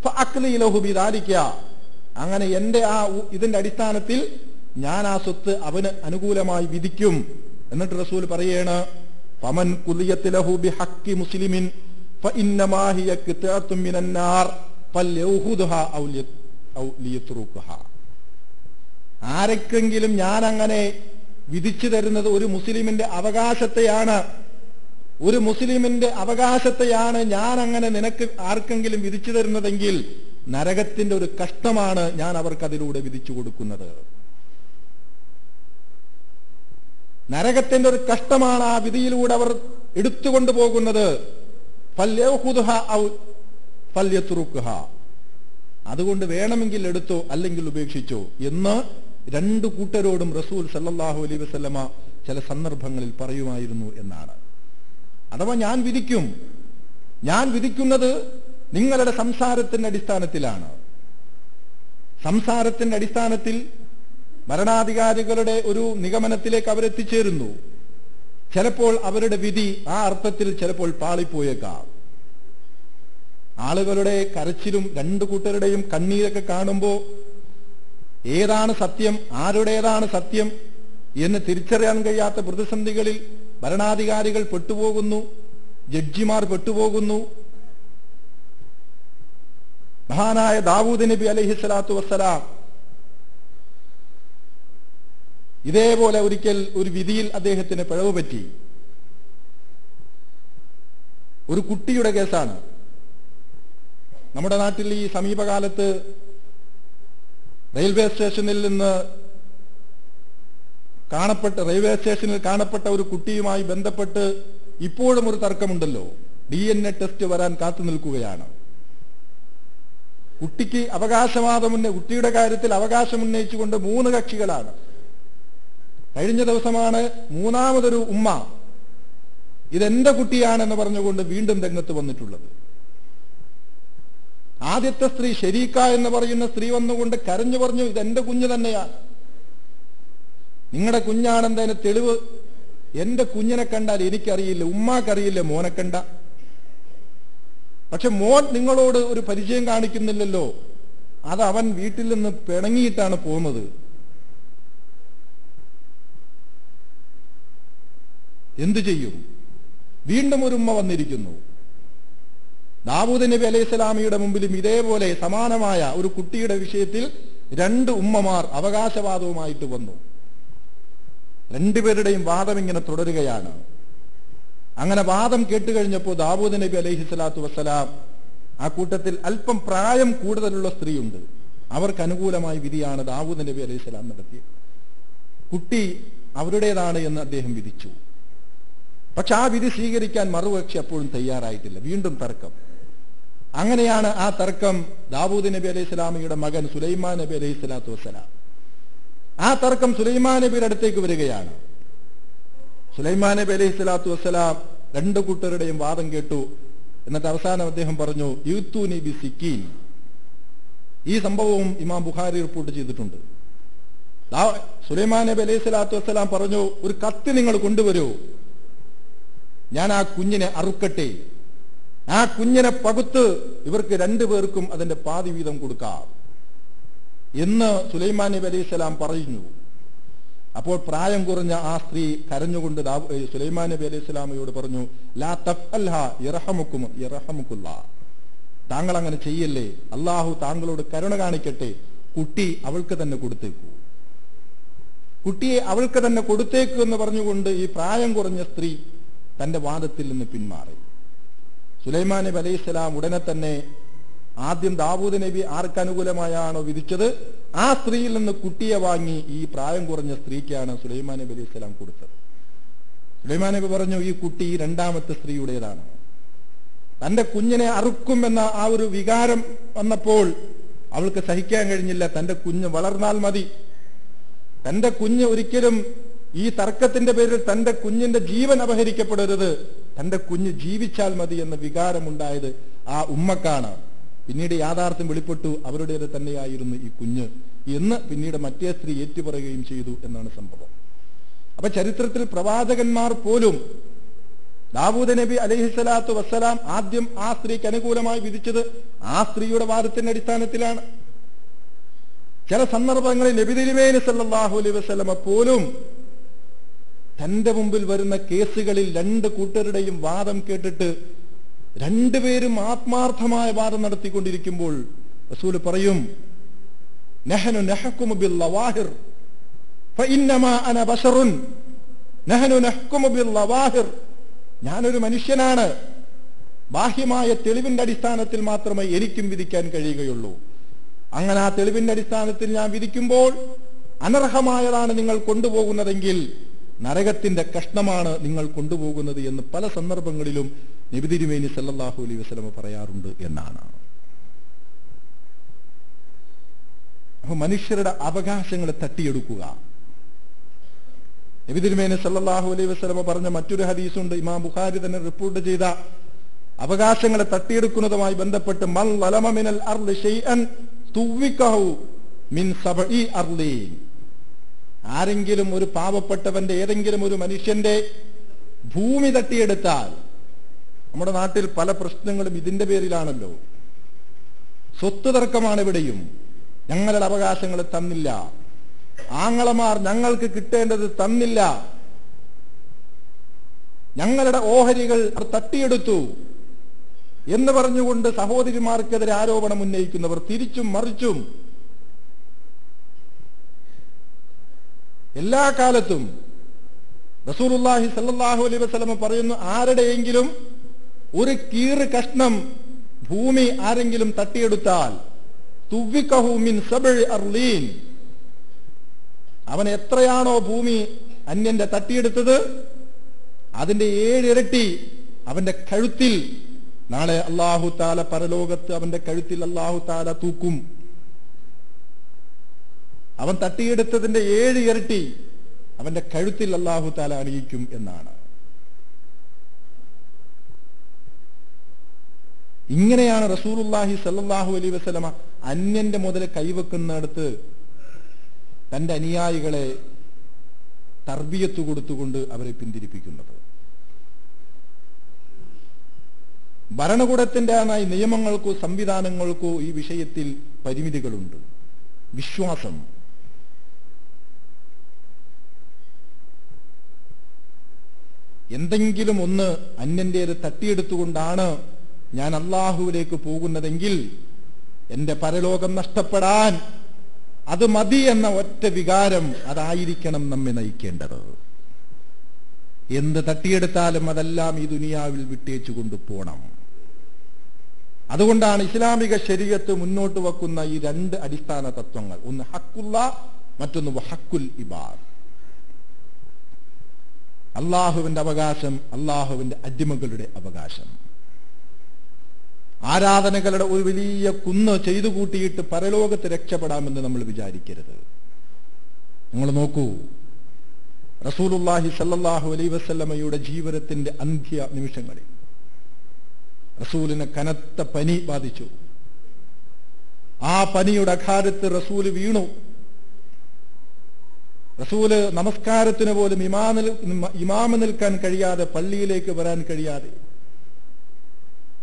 ഫഅഖ്ലി ലഹു ബിദാലിക, അങ്ങനെ എന്റെ ഇതിന്റെ അടിസ്ഥാനത്തിൽ ഞാൻ ആ സ്വത്ത് അവന് അനുകൂലമായി വിധിക്കും. എന്നിട്ട് റസൂൽ പറയാണ്, ഫമൻ ഖുലിയത ലഹു ബിഹഖി മുസ്ലിമിൻ ഫഇന്നമാ ഹിയ ഖിത്അത്തുൻ മിനൻ നാർ ഫൽയഹുദുഹാ ഔ ലിയത്റുഖഹാ. ആരെക്കെങ്കിലും ഞാൻ അങ്ങനെ വിധിച്ചു തരുന്നത് ഒരു മുസ്ലിമിന്റെ അവകാശത്തെയാണ്, ഒരു മുസ്ലിമിന്റെ അവകാശത്തെയാണ് ഞാൻ അങ്ങനെ നിനക്ക് ആർക്കെങ്കിലും വിധിച്ചു തരുന്നതെങ്കിൽ നരകത്തിന്റെ ഒരു കഷ്ടമാണ് ഞാൻ അവർക്ക് അതിലൂടെ വിധിച്ചു കൊടുക്കുന്നത്. നരകത്തിന്റെ ഒരു കഷ്ടമാണ് ആ വിധിയിലൂടെ അവർ എടുത്തുകൊണ്ടു പോകുന്നത്. അതുകൊണ്ട് വേണമെങ്കിൽ എടുത്തോ അല്ലെങ്കിൽ ഉപേക്ഷിച്ചോ എന്ന് രണ്ടു കൂട്ടരോടും റസൂൽ സല്ലല്ലാഹു അലൈഹി വസല്ലമ ചില സന്ദർഭങ്ങളിൽ പറയുമായിരുന്നു എന്നാണ്. അഥവാ ഞാൻ വിധിക്കും, ഞാൻ വിധിക്കുന്നത് നിങ്ങളുടെ സംസാരത്തിന്റെ അടിസ്ഥാനത്തിലാണ്. സംസാരത്തിന്റെ അടിസ്ഥാനത്തിൽ ഭരണാധികാരികളുടെ ഒരു നിഗമനത്തിലേക്ക് അവരെത്തിച്ചേരുന്നു. ചിലപ്പോൾ അവരുടെ വിധി ആ അർത്ഥത്തിൽ ചിലപ്പോൾ പാളിപ്പോയേക്കാം. ആളുകളുടെ കരച്ചിലും രണ്ടു കൂട്ടരുടെയും കണ്ണീരൊക്കെ കാണുമ്പോൾ ഏതാണ് സത്യം, ആരുടേതാണ് സത്യം എന്ന് തിരിച്ചറിയാൻ കഴിയാത്ത പ്രതിസന്ധികളിൽ ഭരണാധികാരികൾ പെട്ടുപോകുന്നു, ജഡ്ജിമാർ പെട്ടുപോകുന്നു. മഹാനായ ദാവൂദ് നബി അലൈഹിസ്സലാത്തു വസ്സലാം ഇതേപോലെ ഒരിക്കൽ ഒരു വിധിയിൽ അദ്ദേഹത്തിന് പിഴവ് പറ്റി. ഒരു കുട്ടിയുടെ കേസാണ്. നമ്മുടെ നാട്ടിൽ ഈ സമീപകാലത്ത് റെയിൽവേ സ്റ്റേഷനിൽ കാണപ്പെട്ട ഒരു കുട്ടിയുമായി ബന്ധപ്പെട്ട് ഇപ്പോഴും ഒരു തർക്കമുണ്ടല്ലോ. DNA ടെസ്റ്റ് വരാൻ കാത്തു നിൽക്കുകയാണ്. കുട്ടിയുടെ കാര്യത്തിൽ അവകാശം ഉന്നയിച്ചുകൊണ്ട് 3 കക്ഷികളാണ്. കഴിഞ്ഞ ദിവസമാണ് മൂന്നാമതൊരു ഉമ്മ ഇതെന്റെ കുട്ടിയാണെന്ന് പറഞ്ഞുകൊണ്ട് വീണ്ടും രംഗത്ത് വന്നിട്ടുള്ളത്. ആദ്യത്തെ സ്ത്രീ ഷെരീക്ക എന്ന് പറയുന്ന സ്ത്രീ വന്നുകൊണ്ട് കരഞ്ഞു പറഞ്ഞു, ഇതെന്റെ കുഞ്ഞ് തന്നെയാണ്, നിങ്ങളുടെ കുഞ്ഞാണെന്നതിന് തെളിവ്. എന്റെ കുഞ്ഞിനെ കണ്ടാൽ എനിക്കറിയില്ല, ഉമ്മാക്കറിയില്ല മോനെ കണ്ട. പക്ഷെ മോൻ നിങ്ങളോട് ഒരു പരിചയം കാണിക്കുന്നില്ലല്ലോ, അത് അവൻ വീട്ടിൽ നിന്ന് പിണങ്ങിയിട്ടാണ് പോകുന്നത്. എന്തു ചെയ്യും? വീണ്ടും ഒരു ഉമ്മ വന്നിരിക്കുന്നു. ദാവൂദ് നബി അലൈഹിസ്സലാമിയുടെ മുമ്പിലും ഇതേപോലെ സമാനമായ ഒരു കുട്ടിയുടെ വിഷയത്തിൽ 2 ഉമ്മമാർ അവകാശവാദവുമായിട്ട് വന്നു. രണ്ടുപേരുടെയും വാദം ഇങ്ങനെ തുടരുകയാണ്. അങ്ങനെ വാദം കേട്ടുകഴിഞ്ഞപ്പോൾ ദാവൂദ് നബി അലൈഹിസ്സലാത്തു വസ്സലാം, ആ കൂട്ടത്തിൽ അല്പം പ്രായം കൂടുതലുള്ള സ്ത്രീയുണ്ട്, അവർക്ക് അനുകൂലമായ വിധിയാണ് ദാവൂദ് നബി അലൈഹിസ്സലാം നടത്തിയത്. കുട്ടി അവരുടേതാണ് എന്ന് അദ്ദേഹം വിധിച്ചു. പക്ഷെ ആ വിധി സ്വീകരിക്കാൻ മറുപക്ഷി അപ്പോഴും തയ്യാറായിട്ടില്ല. വീണ്ടും തർക്കം. അങ്ങനെയാണ് ആ തർക്കം ദാവൂദ് നബി അലൈഹി സ്വലാമിയുടെ മകൻ സുലൈമാൻ നബി അലൈഹി സ്വലാത്തു വസ്സലാം, ആ തർക്കം സുലൈമാൻ നബിയുടെ അടുത്തേക്ക് വരികയാണ്. സുലൈമാൻ നബി അലൈഹി സ്വലാത്തു വസ്സലാം 2 കൂട്ടരുടെയും വാദം കേട്ടു. എന്നിട്ട് അവസാനം അദ്ദേഹം പറഞ്ഞു, യൂത്തൂനി ബി സിക്കീൻ. ഈ സംഭവവും ഇമാം ബുഖാരി റിപ്പോർട്ട് ചെയ്തിട്ടുണ്ട്. സുലൈമാൻ നബി അലൈഹി സ്വലാത്തു വസ്സലാം പറഞ്ഞു, ഒരു കത്തി നിങ്ങൾ കൊണ്ടുവരൂ, ഞാൻ ആ കുഞ്ഞിനെ അറുക്കട്ടെ, ആ കുഞ്ഞിനെ പകുത്ത് ഇവർക്ക് 2 പേർക്കും അതിന്റെ പാതി വീതം കൊടുക്കാം എന്ന് സുലൈമാൻ നബി അലൈഹി സ്വലാം പറഞ്ഞു. അപ്പോൾ പ്രായം കുറഞ്ഞ ആ സ്ത്രീ കരഞ്ഞുകൊണ്ട് സുലൈമാൻ നബി അലൈഹി സ്വലാമയോട് പറഞ്ഞു, ലാ തഫ്അൽഹാ യർഹമുക്കുല്ലാഹ്, താങ്കൾ അങ്ങനെ ചെയ്യല്ലേ, അള്ളാഹു താങ്കളോട് കരുണ കാണിക്കട്ടെ, കുട്ടി അവൾക്ക് തന്നെ കൊടുത്തേക്കൂ, കുട്ടിയെ അവൾക്ക് തന്നെ കൊടുത്തേക്കൂ എന്ന് പറഞ്ഞുകൊണ്ട് ഈ പ്രായം കുറഞ്ഞ സ്ത്രീ തന്റെ വാദത്തിൽ നിന്ന് പിന്മാറി. സുലൈമാൻ നബി അലൈഹി സ്വലാം ഉടനെ തന്നെ ആദ്യം ദാവൂദ് നബി ആർക്കനുകൂലമായാണോ വിധിച്ചത്, ആ സ്ത്രീയിൽ നിന്ന് കുട്ടിയെ വാങ്ങി ഈ പ്രായം കുറഞ്ഞ സ്ത്രീക്കാണ് സുലൈമാൻ നബി അലൈഹി സ്വലാം കൊടുത്തത്. സുലൈമാൻ നബി പറഞ്ഞു, ഈ കുട്ടി ഈ 2ാമത്തെ സ്ത്രീയുടേതാണ്. തന്റെ കുഞ്ഞിനെ അറുക്കുമെന്ന ആ ഒരു വികാരം വന്നപ്പോൾ അവൾക്ക് സഹിക്കാൻ കഴിഞ്ഞില്ല. തന്റെ കുഞ്ഞ് വളർന്നാൽ മതി, തന്റെ കുഞ്ഞ് ഒരിക്കലും ഈ തർക്കത്തിന്റെ പേരിൽ തന്റെ കുഞ്ഞിന്റെ ജീവൻ അപഹരിക്കപ്പെടരുത്, തന്റെ കുഞ്ഞ് ജീവിച്ചാൽ മതി എന്ന വികാരമുണ്ടായത് ആ ഉമ്മക്കാണ്. പിന്നീട് യാഥാർത്ഥ്യം വെളിപ്പെട്ടു, അവരുടേത് തന്നെയായിരുന്നു ഈ കുഞ്ഞ് എന്ന് പിന്നീട് മറ്റേ സ്ത്രീ ഏറ്റുപറയുകയും ചെയ്തു എന്നാണ് സംഭവം. അപ്പൊ ചരിത്രത്തിൽ പ്രവാചകന്മാർ പോലും ദാവൂദ് നബി അലൈഹിസ്സലാത്തു വസ്സലാം ആദ്യം ആ സ്ത്രീക്ക് അനുകൂലമായി വിധിച്ചത് ആ സ്ത്രീയുടെ വാദത്തിന്റെ അടിസ്ഥാനത്തിലാണ്. ചില സന്ദർഭങ്ങളിൽ നബി തിരുമേനി സല്ലല്ലാഹു അലൈഹി വസല്ലമ പോലും തന്റെ മുമ്പിൽ വരുന്ന കേസുകളിൽ 2 കൂട്ടരുടെയും വാദം കേട്ടിട്ട് 2 പേരും ആത്മാർത്ഥമായ വാദം നടത്തിക്കൊണ്ടിരിക്കുമ്പോൾ റസൂൽ പറയും, നഹ്നു നഹ്കുമു ബിൽ ലവാഹിർ ഫഇന്നമാ അന ബശറുൻ, നഹ്നു നഹ്കുമു ബിൽ ലവാഹിർ, ഞാനൊരു മനുഷ്യനാണ്, ബാഹ്യമായ തെളിവിന്റെ അടിസ്ഥാനത്തിൽ മാത്രമേ എനിക്കും വിധിക്കാൻ കഴിയുകയുള്ളൂ. അങ്ങനെ ആ തെളിവിന്റെ അടിസ്ഥാനത്തിൽ ഞാൻ വിധിക്കുമ്പോൾ അനർഹമായതാണ് നിങ്ങൾ കൊണ്ടുപോകുന്നതെങ്കിൽ നരകത്തിന്റെ കഷ്ണമാണ് നിങ്ങൾ കൊണ്ടുപോകുന്നത് എന്ന് പല സന്ദർഭങ്ങളിലും നബി തിരുമേനി സല്ലല്ലാഹു അലൈഹി വസല്ലം പറയാറുണ്ട് എന്നാണ്. അപ്പൊ മനുഷ്യരുടെ അവകാശങ്ങളെ തട്ടിയെടുക്കുക. നബി തിരുമേനി സല്ലല്ലാഹു അലൈഹി വസല്ലം പറഞ്ഞ മറ്റൊരു ഹദീസുണ്ട്, ഇമാം ബുഖാരി തന്നെ റിപ്പോർട്ട് ചെയ്ത, അവകാശങ്ങളെ തട്ടിയെടുക്കുന്നതുമായി ബന്ധപ്പെട്ട്, മൻ ലലമ മിനൽ അർളി ശൈഅൻ തുവ്വികഹു മിൻ സബഇ അർളീൻ, ആരെങ്കിലും ഒരു പാവപ്പെട്ടവന്റെ ഏതെങ്കിലും ഒരു മനുഷ്യന്റെ ഭൂമി തട്ടിയെടുത്താൽ, നമ്മുടെ നാട്ടിൽ പല പ്രശ്നങ്ങളും ഇതിന്റെ പേരിലാണല്ലോ, സ്വത്ത് തർക്കമാണ് ഇവിടെയും, ഞങ്ങളുടെ അവകാശങ്ങൾ തന്നില്ല, ആങ്ങളമാർ ഞങ്ങൾക്ക് കിട്ടേണ്ടത് തന്നില്ല, ഞങ്ങളുടെ ഓഹരികൾ തട്ടിയെടുത്തു എന്ന് പറഞ്ഞുകൊണ്ട് സഹോദരിമാർക്കെതിരെ ആരോപണം ഉന്നയിക്കുന്നവർ തിരിച്ചും മറിച്ചും എല്ലാ കാലത്തും റസൂലുള്ളാഹി സ്വല്ലല്ലാഹു അലൈഹി വസല്ലം പറയുന്നു, ആരുടെയെങ്കിലും ഒരു കീറ് കഷ്ണം ഭൂമി ആരെങ്കിലും തട്ടിയെടുത്താൽ തുവ്വിഖഹു മിൻ സബ്ഇ അർളീൻ, അവൻ എത്രയാണോ ഭൂമി അന്യന്റെ തട്ടിയെടുത്തത് അതിന്റെ 7 ഇരട്ടി അവന്റെ കഴുത്തിൽ നാളെ അല്ലാഹു തആല പരലോകത്ത് അവന്റെ കഴുത്തിൽ അല്ലാഹു തആല തൂക്കും. അവൻ തട്ടിയെടുത്തതിന്റെ 7 ഇരട്ടി അവന്റെ കഴുത്തിൽ അല്ലാഹു തആല അണിയിക്കും എന്നാണ്. ഇങ്ങനെയാണ് റസൂലുള്ളാഹി സ്വല്ലല്ലാഹു അലൈഹി വസല്ലമ അന്യന്റെ മുതൽ കൈവെക്കുന്നിടത്ത് തന്റെ അനുയായികളെ തർബിയത്ത് കൊടുത്തുകൊണ്ട് അവരെ പിന്തിരിപ്പിക്കുന്നത്. ഭരണകൂടത്തിന്റെ നിയമങ്ങൾക്കോ സംവിധാനങ്ങൾക്കോ ഈ വിഷയത്തിൽ പരിമിതികളുണ്ട്. വിശ്വാസം, എന്തെങ്കിലും ഒന്ന് അന്യന്റേത് തട്ടിയെടുത്തുകൊണ്ടാണ് ഞാൻ അല്ലാഹുവിലേക്ക് പോകുന്നതെങ്കിൽ എന്റെ പരലോകം നഷ്ടപ്പെടാൻ അത് മതി എന്ന ഒറ്റ വികാരം അതായിരിക്കണം നമ്മെ നയിക്കേണ്ടത്. എന്ത് തട്ടിയെടുത്താലും അതെല്ലാം ഈ ദുനിയാവിൽ വിട്ടേച്ചു കൊണ്ടുപോകണം. അതുകൊണ്ടാണ് ഇസ്ലാമിക ശരീഅത്ത് മുന്നോട്ട് വെക്കുന്ന ഈ 2 അടിസ്ഥാന തത്വങ്ങൾ, ഒന്ന് ഹക്കുള്ള, മറ്റൊന്ന് ഹക്കുൽ ഇബാദ്. അള്ളാഹുവിന്റെ അവകാശം, അള്ളാഹുവിന്റെ അടിമകളുടെ അവകാശം. ആരാധനകളുടെ ഒരു വലിയ കുന്ന് ചെയ്തു കൂട്ടിയിട്ട് പരലോകത്ത് രക്ഷപ്പെടാമെന്ന് നമ്മൾ വിചാരിക്കരുത്. നിങ്ങൾ നോക്കൂ, റസൂലുള്ളാഹി സ്വല്ലല്ലാഹു അലൈഹി വസല്ലമയുടെ ജീവിതത്തിന്റെ അന്ത്യ നിമിഷങ്ങളിൽ റസൂലിന് കനത്ത പനി ബാധിച്ചു. ആ പനിയുടെ അഘാതത്ത് റസൂല് വീണു. റസൂല് നമസ്കാരത്തിന് പോലും ഇമാമ നിൽക്കാൻ കഴിയാതെ, പള്ളിയിലേക്ക് വരാൻ കഴിയാതെ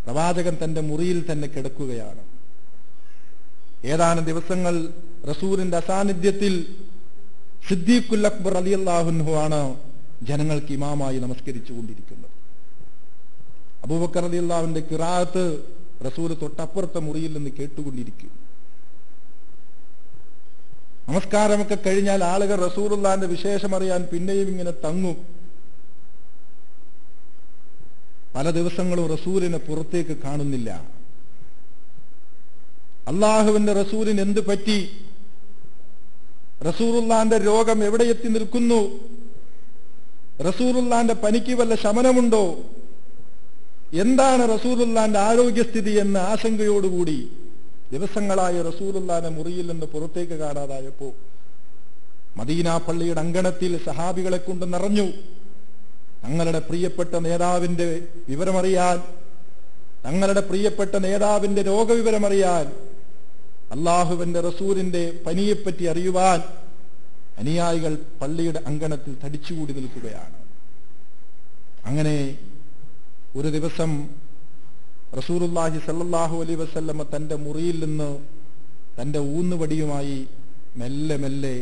പ്രവാചകൻ തന്റെ മുറിയിൽ തന്നെ കിടക്കുകയാണ്. ഏതാനും ദിവസങ്ങൾ റസൂലിന്റെ അസാന്നിധ്യത്തിൽ സിദ്ദീഖുൽ അക്ബർ റളിയല്ലാഹു അൻഹു ആണ് ജനങ്ങൾക്ക് ഇമാമായി നമസ്കരിച്ചു കൊണ്ടിരിക്കുന്നത്. അബൂബക്കർ റളിയല്ലാഹുവിന്റെ ഖിറാഅത്ത് റസൂല് തൊട്ടപ്പുറത്തെ മുറിയിൽ നിന്ന് കേട്ടുകൊണ്ടിരിക്കും. നമസ്കാരമൊക്കെ കഴിഞ്ഞാൽ ആളുകൾ റസൂലുള്ളാഹിന്റെ വിശേഷം അറിയാൻ പിന്നെയും ഇങ്ങനെ തങ്ങും. പല ദിവസങ്ങളും റസൂലിനെ പുറത്തേക്ക് കാണുന്നില്ല. അള്ളാഹുവിന്റെ റസൂലിന് എന്ത് പറ്റി? റസൂലുള്ളാഹിന്റെ രോഗം എവിടെ എത്തി നിൽക്കുന്നു? റസൂലുള്ളാഹിന്റെ പനിക്ക് വല്ല ശമനമുണ്ടോ? എന്താണ് റസൂലുള്ളാഹിന്റെ ആരോഗ്യസ്ഥിതി എന്ന ആശങ്കയോടുകൂടി ദിവസങ്ങളായ റസൂലുള്ളാഹിനെ മുറിയിൽ നിന്ന് പുറത്തേക്ക് കാണാതായപ്പോ മദീന പള്ളിയുടെ അങ്കണത്തിൽ സഹാബികളെ കൊണ്ട് നിറഞ്ഞു. തങ്ങളുടെ പ്രിയപ്പെട്ട നേതാവിന്റെ വിവരമറിയാൻ, തങ്ങളുടെ പ്രിയപ്പെട്ട നേതാവിന്റെ രോഗവിവരമറിയാൻ, അള്ളാഹുവിന്റെ റസൂലിന്റെ പനിയെപ്പറ്റി അറിയുവാൻ അനുയായികൾ പള്ളിയുടെ അങ്കണത്തിൽ തടിച്ചുകൂടി നിൽക്കുകയാണ്. അങ്ങനെ ഒരു ദിവസം റസൂലുള്ളാഹി സ്വല്ലല്ലാഹു അലൈഹി വസല്ലമ തന്റെ മുറിയിൽ നിന്ന് തന്റെ ഊന്നുവടിയുമായി മെല്ലെ മെല്ലെ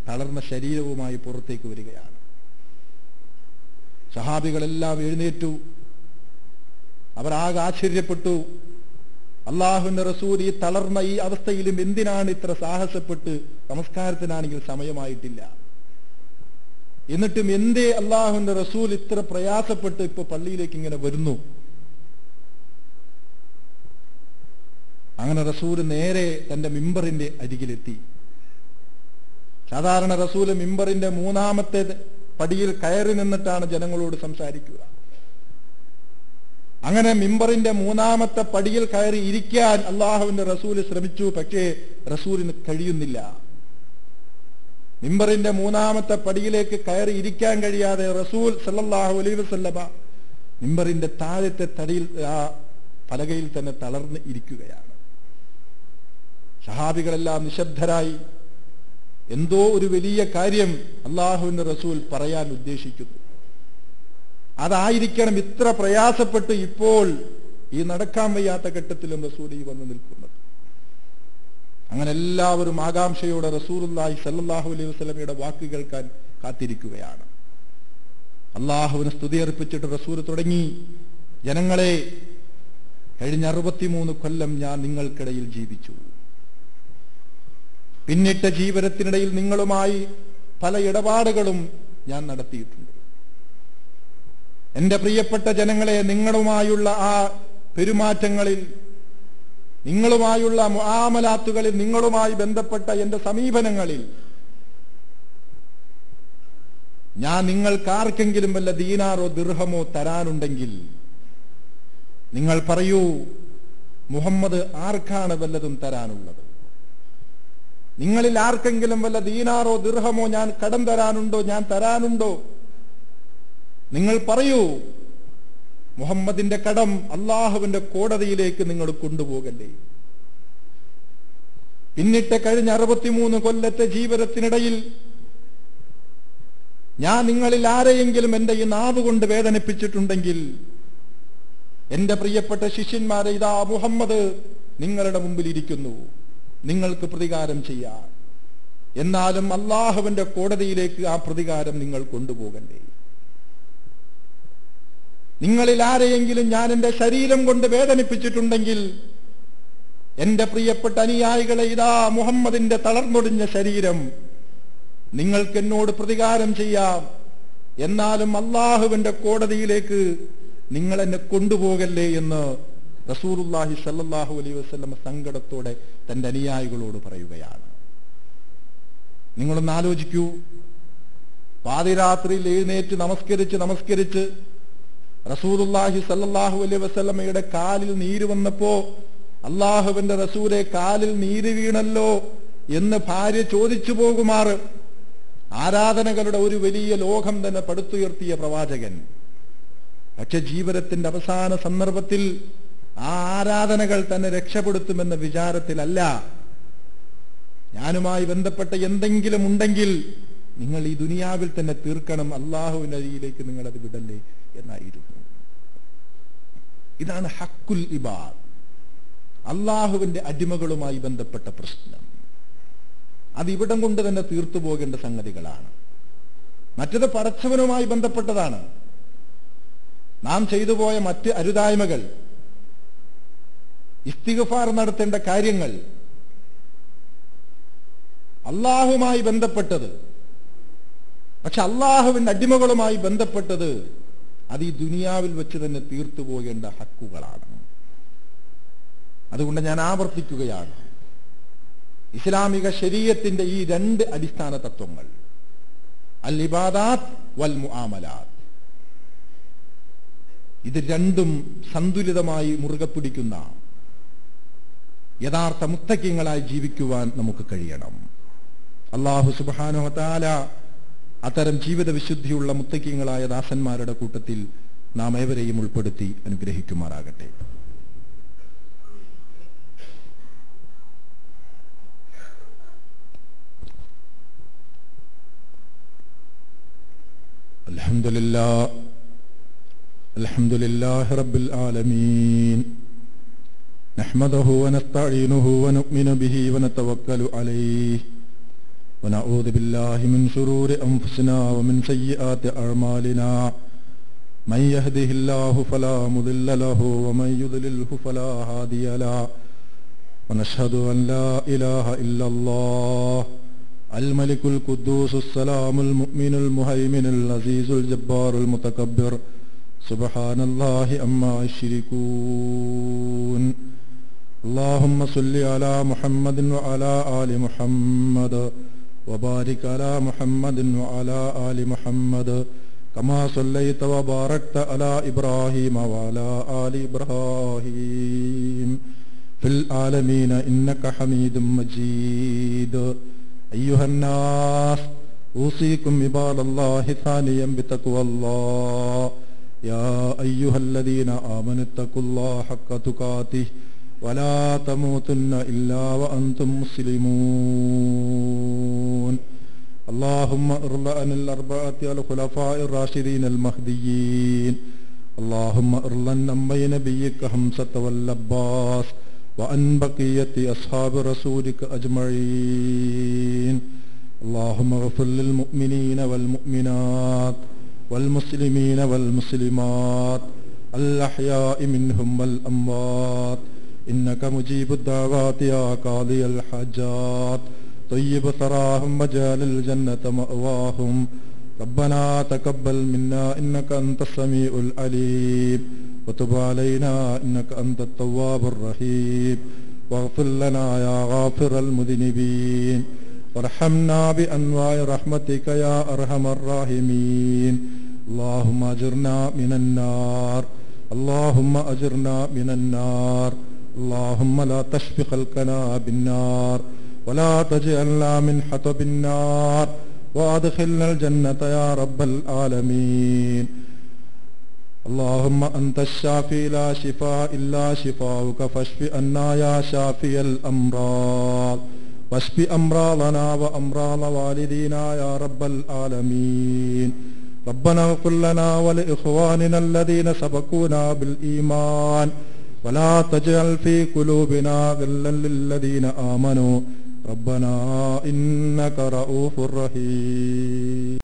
തളർന്ന ശരീരവുമായി പുറത്തേക്ക് വരികയാണ്. സഹാബികളെല്ലാം എഴുന്നേറ്റു. അവർ ആകെ ആശ്ചര്യപ്പെട്ടു. അള്ളാഹുവിന്റെ റസൂൽ ഈ തളർന്ന ഈ അവസ്ഥയിലും എന്തിനാണ് ഇത്ര സാഹസപ്പെട്ട്? നമസ്കാരത്തിനാണെങ്കിൽ സമയമായിട്ടില്ല. എന്നിട്ടും എന്തേ അള്ളാഹുവിന്റെ റസൂൽ ഇത്ര പ്രയാസപ്പെട്ട് ഇപ്പൊ പള്ളിയിലേക്ക് ഇങ്ങനെ വരുന്നു? അങ്ങനെ റസൂൽ നേരെ തന്റെ മിമ്പറിന്റെ അരികിലെത്തി. സാധാരണ റസൂൽ മിമ്പറിന്റെ 3-ാമത്തെ പടിയിൽ കയറി നിന്നിട്ടാണ് ജനങ്ങളോട് സംസാരിക്കുക. അങ്ങനെ മിമ്പറിന്റെ 3-ാമത്തെ പടിയിൽ കയറി ഇരിക്കാൻ അള്ളാഹുവിന്റെ റസൂൽ ശ്രമിച്ചു. പക്ഷേ റസൂലിന് കഴിയുന്നില്ല. മിമ്പറിന്റെ 3-ാമത്തെ പടിയിലേക്ക് കയറി ഇരിക്കാൻ കഴിയാതെ റസൂൽ സല്ലല്ലാഹു അലൈഹി വസല്ലമ മിമ്പറിന്റെ താഴത്തെ തടിയിൽ ആ പലകയിൽ തന്നെ തളർന്ന് ഇരിക്കുകയാണ്. സഹാബികളെല്ലാം നിശബ്ദരായി. എന്തോ ഒരു വലിയ കാര്യം അള്ളാഹുവിന്റെ റസൂൽ പറയാൻ ഉദ്ദേശിക്കുന്നു. അതായിരിക്കണം ഇത്ര പ്രയാസപ്പെട്ട് ഇപ്പോൾ ഈ നടക്കാൻ വയ്യാത്ത ഘട്ടത്തിലും റസൂൽ ഈ വന്നു നിൽക്കുന്നത്. അങ്ങനെ എല്ലാവരും ആകാംക്ഷയോടെ റസൂലുള്ളാഹി സ്വല്ലല്ലാഹു അലൈഹി വസല്ലമയുടെ വാക്ക് കേൾക്കാൻ കാത്തിരിക്കുകയാണ്. അള്ളാഹുവിന് സ്തുതി അർപ്പിച്ചിട്ട് റസൂൽ തുടങ്ങി, ജനങ്ങളെ, കഴിഞ്ഞ 63 കൊല്ലം ഞാൻ നിങ്ങൾക്കിടയിൽ ജീവിച്ചു. പിന്നിട്ട ജീവിതത്തിനിടയിൽ നിങ്ങളുമായി പല ഇടപാടുകളും ഞാൻ നടത്തിയിട്ടുണ്ട്. എന്റെ പ്രിയപ്പെട്ട ജനങ്ങളെ, നിങ്ങളുമായുള്ള ആ പെരുമാറ്റങ്ങളിൽ, നിങ്ങളുമായുള്ള മുആമലാത്തുകളിൽ, നിങ്ങളുമായി ബന്ധപ്പെട്ട എന്റെ സമീപനങ്ങളിൽ ഞാൻ നിങ്ങൾക്കാർക്കെങ്കിലും വല്ല ദീനാറോ ദിർഹമോ തരാനുണ്ടെങ്കിൽ നിങ്ങൾ പറയൂ, മുഹമ്മദ് ആർക്കാണ് വല്ലതും തരാനുള്ളത്? നിങ്ങളിൽ ആർക്കെങ്കിലും വല്ല ദീനാറോ ദിർഹമോ ഞാൻ കടം തരാനുണ്ടോ, ഞാൻ തരാനുണ്ടോ? നിങ്ങൾ പറയൂ. മുഹമ്മദിന്റെ കടം അള്ളാഹുവിന്റെ കോടതിയിലേക്ക് നിങ്ങൾ കൊണ്ടുപോകല്ലേ? പിന്നിട്ട് കഴിഞ്ഞ 63 കൊല്ലത്തെ ജീവിതത്തിനിടയിൽ ഞാൻ നിങ്ങളിൽ ആരെയെങ്കിലും എന്റെ ഈ നാവ് കൊണ്ട് വേദനിപ്പിച്ചിട്ടുണ്ടെങ്കിൽ, എന്റെ പ്രിയപ്പെട്ട ശിഷ്യന്മാരെ, ഇതാ മുഹമ്മദ് നിങ്ങളുടെ മുമ്പിൽ ഇരിക്കുന്നു, നിങ്ങൾക്ക് പ്രതികാരം ചെയ്യാം. എന്നാലും അള്ളാഹുവിന്റെ കോടതിയിലേക്ക് ആ പ്രതികാരം നിങ്ങൾ കൊണ്ടുപോകല്ലേ? നിങ്ങളിൽ ആരെയെങ്കിലും ഞാൻ എന്റെ ശരീരം കൊണ്ട് വേദനിപ്പിച്ചിട്ടുണ്ടെങ്കിൽ, എന്റെ പ്രിയപ്പെട്ട അനുയായികളെ, ഇതാ മുഹമ്മദിന്റെ തളർന്നൊടിഞ്ഞ ശരീരം, നിങ്ങൾക്ക് എന്നോട് പ്രതികാരം ചെയ്യാം. എന്നാലും അള്ളാഹുവിന്റെ കോടതിയിലേക്ക് നിങ്ങൾ എന്നെ കൊണ്ടുപോകല്ലേ എന്ന് റസൂലുള്ളാഹി സ്വല്ലല്ലാഹു അലൈഹി വസല്ലം സങ്കടത്തോടെ തന്റെ അനുയായികളോട് പറയുകയാണ്. നിങ്ങളൊന്ന് ആലോചിക്കൂ. പാതിരാത്രിയിൽ എഴുന്നേറ്റ് നമസ്കരിച്ച് റസൂലുള്ളാഹി സ്വല്ലല്ലാഹു അലൈഹി വസല്ലമയുടെ കാലിൽ നീര് വന്നപ്പോ, അള്ളാഹുവിന്റെ റസൂലെ, കാലിൽ നീര് വീണല്ലോ എന്ന് ഭാര്യ ചോദിച്ചു പോകുമാറ് ആരാധനകളുടെ ഒരു വലിയ ലോകം തന്നെ പടുത്തുയർത്തിയ പ്രവാചകൻ, പക്ഷെ ജീവിതത്തിന്റെ അവസാന സന്ദർഭത്തിൽ ആ ആരാധനകൾ തന്നെ രക്ഷപ്പെടുത്തുമെന്ന വിചാരത്തിലല്ല, ഞാനുമായി ബന്ധപ്പെട്ട എന്തെങ്കിലും ഉണ്ടെങ്കിൽ നിങ്ങൾ ഈ ദുനിയാവിൽ തന്നെ തീർക്കണം, അള്ളാഹുവിന്റെ അരിയിലേക്ക് നിങ്ങൾ അത് വിടല്ലേ എന്നായിരുന്നു. ഇതാണ് ഹക്കുൽ ഇബാദ്, അള്ളാഹുവിന്റെ അടിമകളുമായി ബന്ധപ്പെട്ട പ്രശ്നം. അത് ഇവിടം കൊണ്ട് തന്നെ തീർത്തു പോകേണ്ട സംഗതികളാണ്. മറ്റത് പടച്ചവനുമായി ബന്ധപ്പെട്ടതാണ്. നാം ചെയ്തു പോയ മറ്റ് അരുതായ്മകൾ, ഇസ്തിഗ്ഫാർ നടത്തേണ്ട കാര്യങ്ങൾ, അള്ളാഹുമായി ബന്ധപ്പെട്ടത്. പക്ഷെ അള്ളാഹുവിന്റെ അടിമകളുമായി ബന്ധപ്പെട്ടത് അത് ഈ ദുനിയാവിൽ വെച്ച് തന്നെ തീർത്തു പോകേണ്ട ഹക്കുകളാണ്. അതുകൊണ്ട് ഞാൻ ആവർത്തിക്കുകയാണ്, ഇസ്ലാമിക ശരീഅത്തിന്റെ ഈ 2 അടിസ്ഥാന തത്വങ്ങൾ, അൽ ഇബാദാത്ത് വൽ മുആമലാത്ത്, ഇത് രണ്ടും സന്തുലിതമായി മുറുകെ പിടിക്കുന്ന യഥാർത്ഥ മുത്തഖീങ്ങളായി ജീവിക്കുവാൻ നമുക്ക് കഴിയണം. അല്ലാഹു സുബ്ഹാനഹു വ തആല അത്തരം ജീവിത വിശുദ്ധിയുള്ള മുത്തഖീങ്ങളായ ദാസന്മാരുടെ കൂട്ടത്തിൽ നാം ഏവരെയും ഉൾപ്പെടുത്തി അനുഗ്രഹിക്കുമാറാകട്ടെ. അൽഹംദുലില്ലാഹി റബ്ബിൽ ആലമീൻ. നഹ്മദുഹു വനസ്തഈനുഹു വനുഅ്മിനു ബിഹി വനതവക്കലു അലൈഹി വനഊദു ബില്ലാഹി മിൻ ശുറൂരി അൻഫുസിനാ വമിൻ സയ്യിആതി അഅ്മാലിനാ. മൻ യഹ്ദിഹില്ലാഹു ഫലാ മുദില്ല ലഹു വമൻ യുദ്ലിൽഹു ഫലാ ഹാദിയ ലഹു. വനശ്ഹദു അൻ ലാ ഇലാഹ ഇല്ലല്ലാഹ് الملك القدوس السلام المؤمن المهيمن العزيز الجبار المتكبر سبحان الله عما يشركون. اللهم صل على محمد وعلى آل محمد وبارك على محمد وعلى آل محمد كما صليت وباركت على إبراهيم وعلى آل إبراهيم في العالمين إنك حميد مجيد. أيها الناس أوصيكم عباد الله ثانيا بتقوى الله. يا أيها الذين آمنوا اتقوا الله حق تقاته ولا تموتن إلا وأنتم مسلمون. اللهم ارض عن الأربعة الخلفاء الراشدين المهديين. اللهم ارض عن نبيك حمزة والعباس وعن بقية أصحاب رسولك أجمعين. اللهم اغفر للمؤمنين والمؤمنات والمسلمين والمسلمات الأحياء منهم والأموات إنك مجيب الدعوات يا قاضي الحاجات طيب ثراهم وجعل الجنة مأواهم ربنا تقبل منا إنك أنت السميع العليم وتب علينا إنك أنت التواب الرحيم واغفر لنا يا غافر المذنبين وارحمنا بأنواع رحمتك يا أرحم الراحمين اللهم أجرنا من النار اللهم أجرنا من النار اللهم لا تشف خلقنا بالنار ولا تجعلنا من حطب النار وأدخلنا الجنة يا رب العالمين اللهم أنت الشافي لا شفاء إلا شفاؤك فاشف عنا يا شافي الأمراض واشف أمراضنا وأمراض والدينا يا رب العالمين ربنا اغفر لنا ولإخواننا الذين سبقونا بالإيمان ولا تجعل في قلوبنا غلا للذين آمنوا ربنا إنك رؤوف رحيم